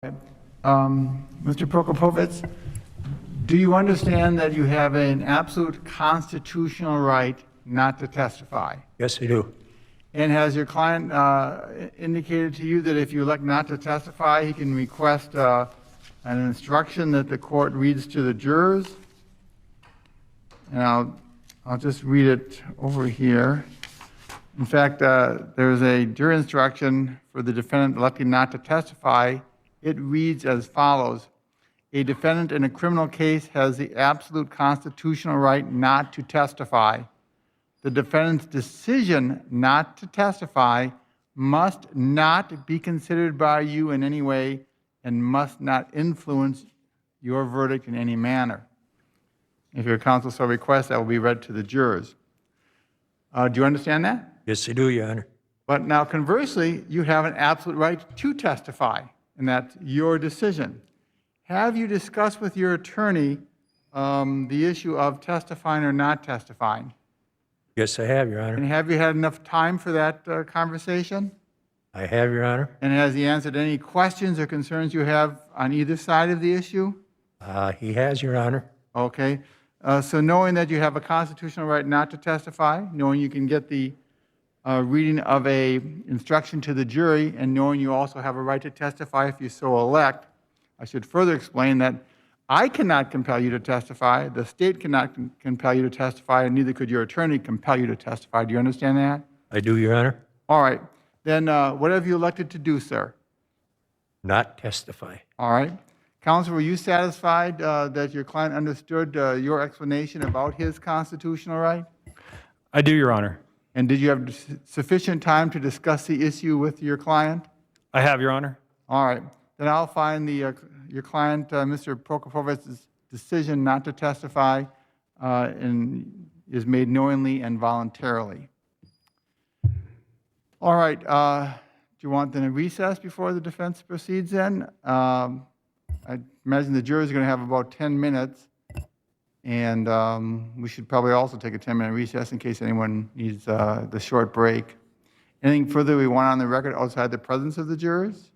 Mr. Prokopovitz, do you understand that you have an absolute constitutional right not to testify? Yes, I do. And has your client indicated to you that if you elect not to testify, he can request an instruction that the court reads to the jurors? And I'll just read it over here. In fact, there's a jury instruction for the defendant electing not to testify. It reads as follows: a defendant in a criminal case has the absolute constitutional right not to testify. The defendant's decision not to testify must not be considered by you in any way and must not influence your verdict in any manner. If your counsel so requests, that will be read to the jurors. Do you understand that? Yes, I do, Your Honor. But now, conversely, you have an absolute right to testify, and that's your decision. Have you discussed with your attorney the issue of testifying or not testifying? Yes, I have, Your Honor. And have you had enough time for that conversation? I have, Your Honor. And has he answered any questions or concerns you have on either side of the issue? He has, Your Honor. Okay. So knowing that you have a constitutional right not to testify, knowing you can get the reading of a instruction to the jury, and knowing you also have a right to testify if you so elect, I should further explain that I cannot compel you to testify, the state cannot compel you to testify, and neither could your attorney compel you to testify. Do you understand that? I do, Your Honor. All right. Then what have you elected to do, sir? Not testify. All right. Counsel, were you satisfied that your client understood your explanation about his constitutional right? I do, Your Honor. And did you have sufficient time to discuss the issue with your client? I have, Your Honor. All right. Then I'll find your client, Mr. Prokopovitz's decision not to testify is made knowingly and voluntarily. All right. Do you want then a recess before the defense proceeds then? I imagine the jurors are going to have about 10 minutes. And we should probably also take a 10-minute recess in case anyone needs the short break. Anything further we want on the record outside the presence of the jurors?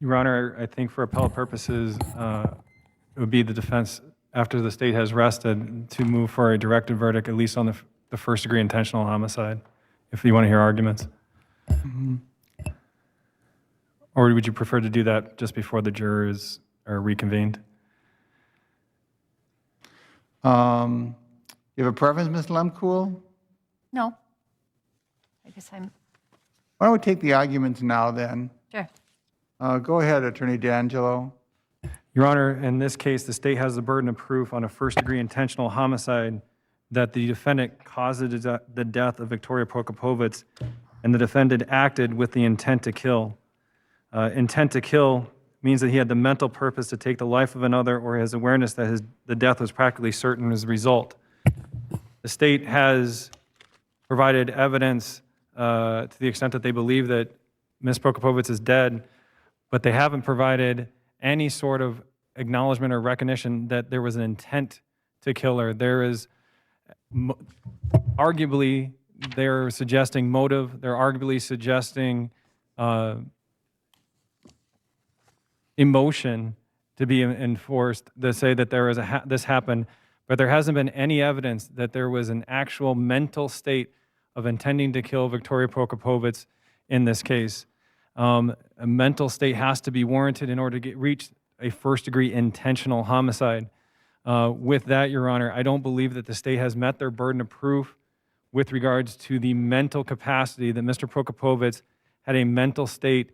Your Honor, I think for appellate purposes, it would be the defense, after the state has rested, to move for a directed verdict, at least on the first-degree intentional homicide, if you want to hear arguments. Mm-hmm. Or would you prefer to do that just before the jurors are reconvened? You have a preference, Ms. Lemkool? No. I guess I'm... Why don't we take the arguments now then? Sure. Go ahead, Attorney D'Angelo. Your Honor, in this case, the state has the burden of proof on a first-degree intentional homicide that the defendant caused the death of Victoria Prokopovitz, and the defendant acted with the intent to kill. Intent to kill means that he had the mental purpose to take the life of another, or his awareness that the death was practically certain as a result. The state has provided evidence to the extent that they believe that Ms. Prokopovitz is dead, but they haven't provided any sort of acknowledgement or recognition that there was an intent to kill her. There is, arguably, they're suggesting motive, they're arguably suggesting emotion to be enforced, to say that there is this happened, but there hasn't been any evidence that there was an actual mental state of intending to kill Victoria Prokopovitz in this case. A mental state has to be warranted in order to reach a first-degree intentional homicide. With that, Your Honor, I don't believe that the state has met their burden of proof with regards to the mental capacity that Mr. Prokopovitz had a mental state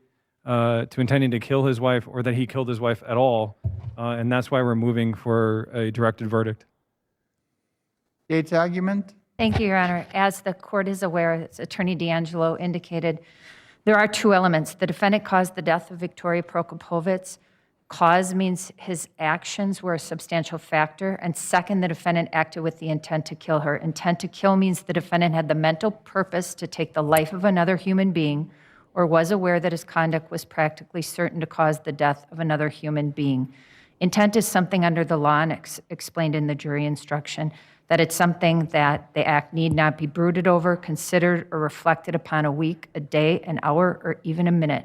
to intending to kill his wife, or that he killed his wife at all, and that's why we're moving for a directed verdict. State's argument? Thank you, Your Honor. As the court is aware, as Attorney D'Angelo indicated, there are two elements. The defendant caused the death of Victoria Prokopovitz. Cause means his actions were a substantial factor. And second, the defendant acted with the intent to kill her. Intent to kill means the defendant had the mental purpose to take the life of another human being, or was aware that his conduct was practically certain to cause the death of another human being. Intent is something under the law and explained in the jury instruction, that it's something that the act need not be brooded over, considered, or reflected upon a week, a day, an hour, or even a minute.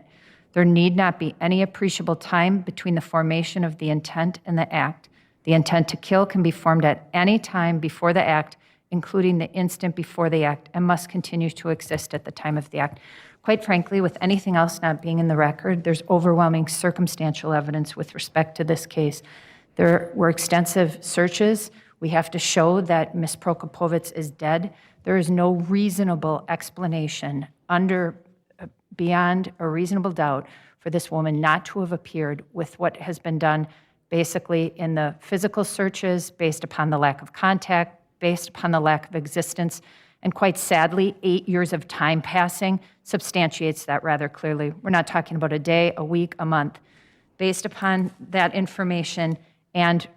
There need not be any appreciable time between the formation of the intent and the act. The intent to kill can be formed at any time before the act, including the instant before the act, and must continue to exist at the time of the act. Quite frankly, with anything else not being in the record, there's overwhelming circumstantial evidence with respect to this case. There were extensive searches. We have to show that Ms. Prokopovitz is dead. There is no reasonable explanation beyond a reasonable doubt for this woman not to have appeared with what has been done basically in the physical searches based upon the lack of contact, based upon the lack of existence, and quite sadly, 8 years of time passing substantiates that rather clearly. We're not talking about a day, a week, a month. Based upon that information, and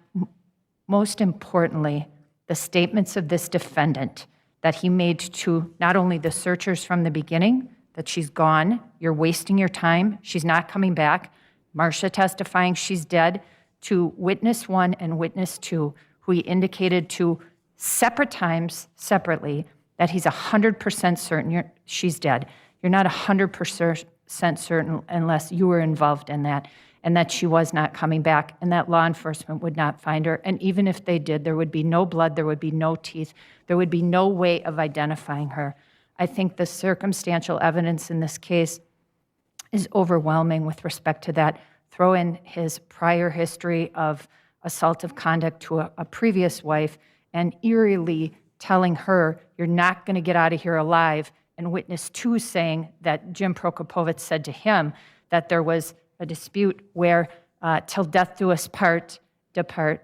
most importantly, the statements of this defendant that he made to not only the searchers from the beginning, that she's gone, you're wasting your time, she's not coming back, Marcia testifying she's dead, to witness 1 and witness 2, who he indicated to separate times, separately, that he's 100% certain she's dead. You're not 100% certain unless you were involved in that, and that she was not coming back, and that law enforcement would not find her. And even if they did, there would be no blood, there would be no teeth, there would be no way of identifying her. I think the circumstantial evidence in this case is overwhelming with respect to that. Throw in his prior history of assaultive conduct to a previous wife, and eerily telling her, you're not going to get out of here alive, and witness 2 saying that Jim Prokopovitz said to him that there was a dispute where till death do us part, depart,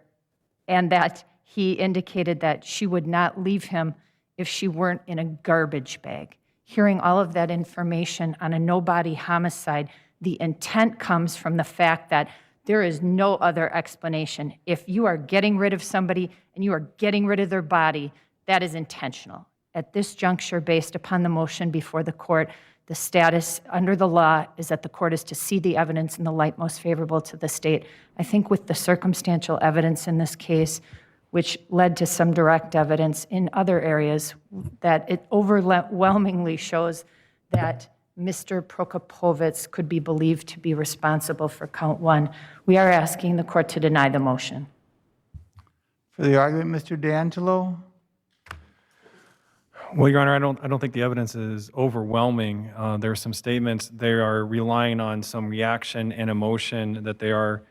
and that he indicated that she would not leave him if she weren't in a garbage bag. Hearing all of that information on a no-body homicide, the intent comes from the fact that there is no other explanation. If you are getting rid of somebody and you are getting rid of their body, that is intentional. At this juncture, based upon the motion before the court, the status under the law is that the court is to see the evidence in the light most favorable to the state. I think with the circumstantial evidence in this case, which led to some direct evidence in other areas, that it overwhelmingly shows that Mr. Prokopovitz could be believed to be responsible for count 1. We are asking the court to deny the motion. For the argument, Mr. D'Angelo? Well, Your Honor, I don't think the evidence is overwhelming. There are some statements, they are relying on some reaction and emotion, that they are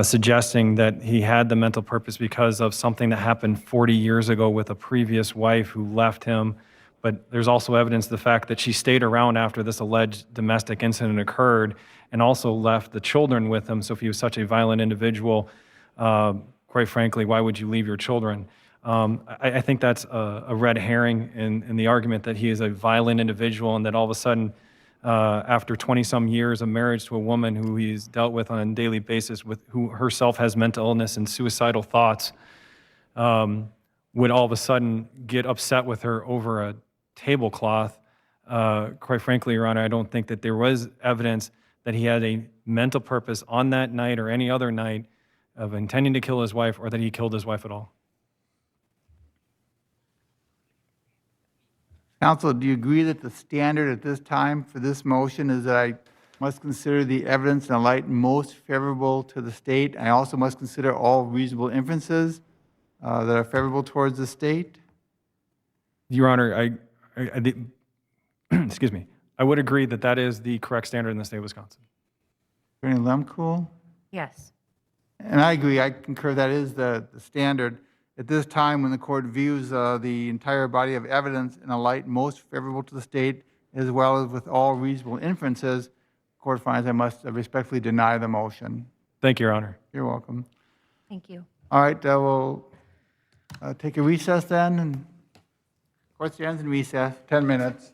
suggesting that he had the mental purpose because of something that happened 40 years ago with a previous wife who left him. But there's also evidence of the fact that she stayed around after this alleged domestic incident occurred and also left the children with him. So if he was such a violent individual, quite frankly, why would you leave your children? I think that's a red herring in the argument that he is a violent individual and that all of a sudden, after 20-some years of marriage to a woman who he's dealt with on a daily basis, with who herself has mental illness and suicidal thoughts, would all of a sudden get upset with her over a tablecloth. Quite frankly, Your Honor, I don't think that there was evidence that he had a mental purpose on that night or any other night of intending to kill his wife, or that he killed his wife at all. Counsel, do you agree that the standard at this time for this motion is that I must consider the evidence in a light most favorable to the state? I also must consider all reasonable inferences that are favorable towards the state? Your Honor, excuse me, I would agree that that is the correct standard in the state of Wisconsin. Attorney Lemkool? Yes. And I agree, I concur that is the standard. At this time, when the court views the entire body of evidence in a light most favorable to the state, as well as with all reasonable inferences, the court finds I must respectfully deny the motion. Thank you, Your Honor. You're welcome. Thank you. All right, we'll take a recess then, and court stands in recess, 10 minutes.